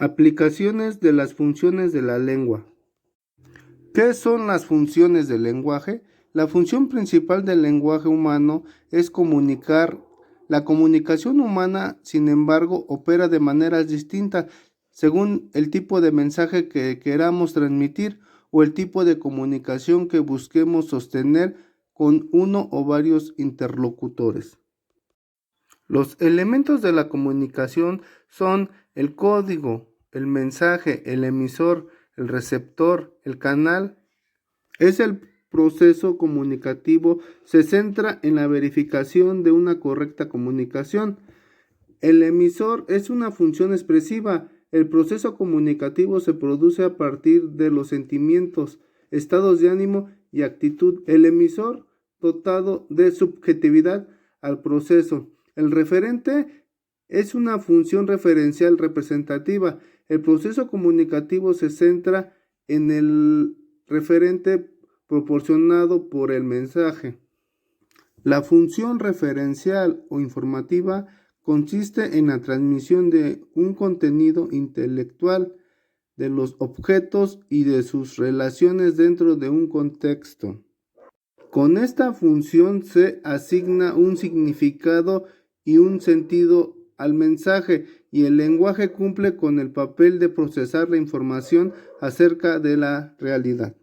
Aplicaciones de las funciones de la lengua. ¿Qué son las funciones del lenguaje? La función principal del lenguaje humano es comunicar. La comunicación humana, sin embargo, opera de maneras distintas según el tipo de mensaje que queramos transmitir o el tipo de comunicación que busquemos sostener con uno o varios interlocutores. Los elementos de la comunicación son el código, el mensaje, el emisor, el receptor, el canal. Es el proceso comunicativo, se centra en la verificación de una correcta comunicación. El emisor es una función expresiva. El proceso comunicativo se produce a partir de los sentimientos, estados de ánimo y actitud. El emisor dotado de subjetividad al proceso. El referente es una función referencial representativa. El proceso comunicativo se centra en el referente proporcionado por el mensaje. La función referencial o informativa consiste en la transmisión de un contenido intelectual de los objetos y de sus relaciones dentro de un contexto. Con esta función se asigna un significado y un sentido al mensaje y el lenguaje cumple con el papel de procesar la información acerca de la realidad.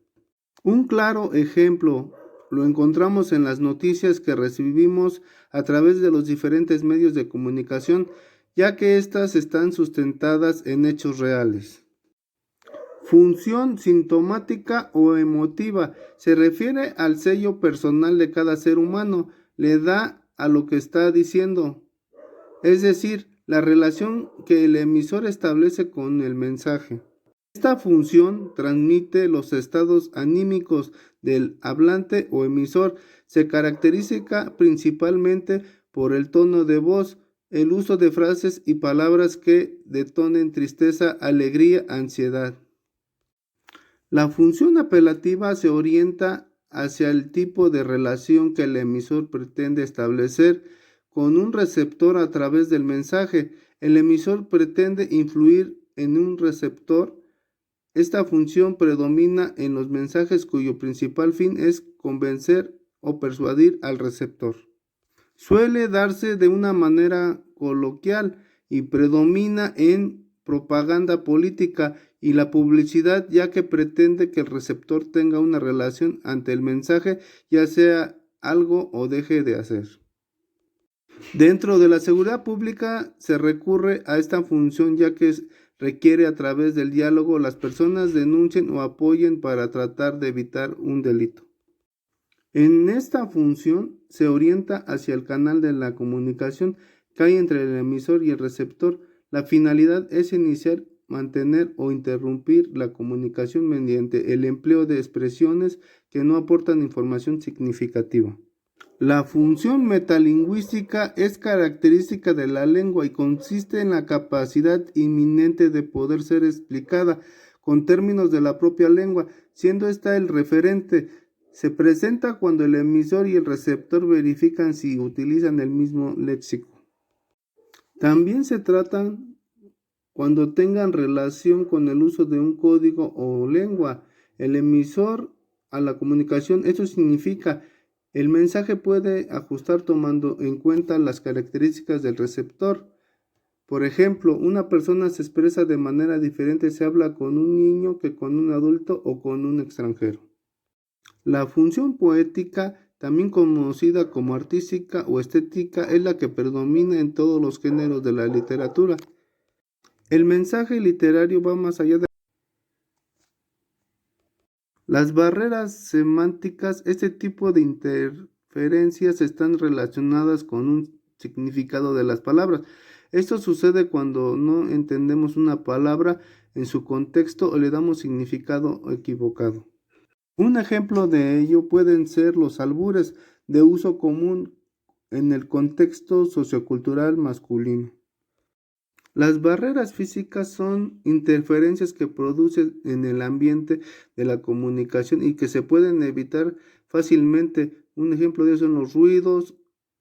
Un claro ejemplo lo encontramos en las noticias que recibimos a través de los diferentes medios de comunicación, ya que éstas están sustentadas en hechos reales. Función sintomática o emotiva se refiere al sello personal de cada ser humano, le da a lo que está diciendo, es decir, la relación que el emisor establece con el mensaje. Esta función transmite los estados anímicos del hablante o emisor. Se caracteriza principalmente por el tono de voz, el uso de frases y palabras que detonen tristeza, alegría, ansiedad. La función apelativa se orienta hacia el tipo de relación que el emisor pretende establecer con un receptor a través del mensaje. El emisor pretende influir en un receptor. Esta función predomina en los mensajes cuyo principal fin es convencer o persuadir al receptor. Suele darse de una manera coloquial y predomina en propaganda política y la publicidad, ya que pretende que el receptor tenga una relación ante el mensaje, ya sea algo o deje de hacer. Dentro de la seguridad pública se recurre a esta función ya que requiere a través del diálogo las personas denuncien o apoyen para tratar de evitar un delito. En esta función se orienta hacia el canal de la comunicación que hay entre el emisor y el receptor. La finalidad es iniciar, mantener o interrumpir la comunicación mediante el empleo de expresiones que no aportan información significativa. La función metalingüística es característica de la lengua y consiste en la capacidad inminente de poder ser explicada con términos de la propia lengua, siendo esta el referente. Se presenta cuando el emisor y el receptor verifican si utilizan el mismo léxico. También se tratan cuando tengan relación con el uso de un código o lengua. El emisor a la comunicación, esto significa el mensaje puede ajustar tomando en cuenta las características del receptor. Por ejemplo, una persona se expresa de manera diferente si habla con un niño que con un adulto o con un extranjero. La función poética, también conocida como artística o estética, es la que predomina en todos los géneros de la literatura. El mensaje literario va más allá de las barreras semánticas. Este tipo de interferencias están relacionadas con un significado de las palabras. Esto sucede cuando no entendemos una palabra en su contexto o le damos significado equivocado. Un ejemplo de ello pueden ser los albures de uso común en el contexto sociocultural masculino. Las barreras físicas son interferencias que producen en el ambiente de la comunicación y que se pueden evitar fácilmente. Un ejemplo de eso son los ruidos,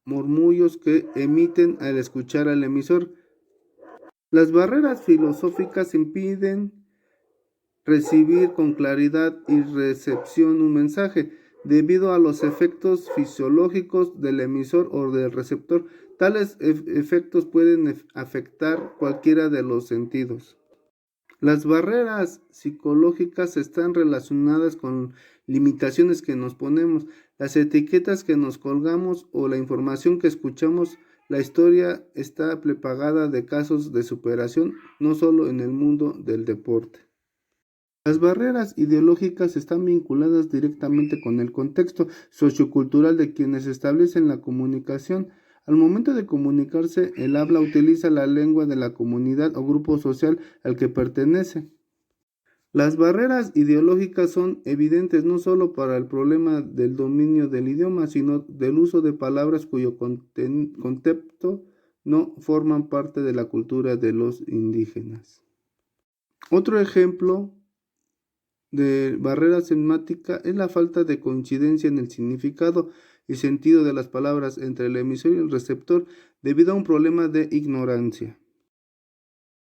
murmullos que emiten al escuchar al emisor. Las barreras filosóficas impiden recibir con claridad y recepción un mensaje, debido a los efectos fisiológicos del emisor o del receptor. Tales efectos pueden afectar cualquiera de los sentidos. Las barreras psicológicas están relacionadas con limitaciones que nos ponemos, las etiquetas que nos colgamos o la información que escuchamos. La historia está prepagada de casos de superación, no solo en el mundo del deporte. Las barreras ideológicas están vinculadas directamente con el contexto sociocultural de quienes establecen la comunicación. Al momento de comunicarse, el habla utiliza la lengua de la comunidad o grupo social al que pertenece. Las barreras ideológicas son evidentes no solo para el problema del dominio del idioma, sino del uso de palabras cuyo concepto no forman parte de la cultura de los indígenas. Otro ejemplo de barrera semántica es la falta de coincidencia en el significado y sentido de las palabras entre el emisor y el receptor debido a un problema de ignorancia.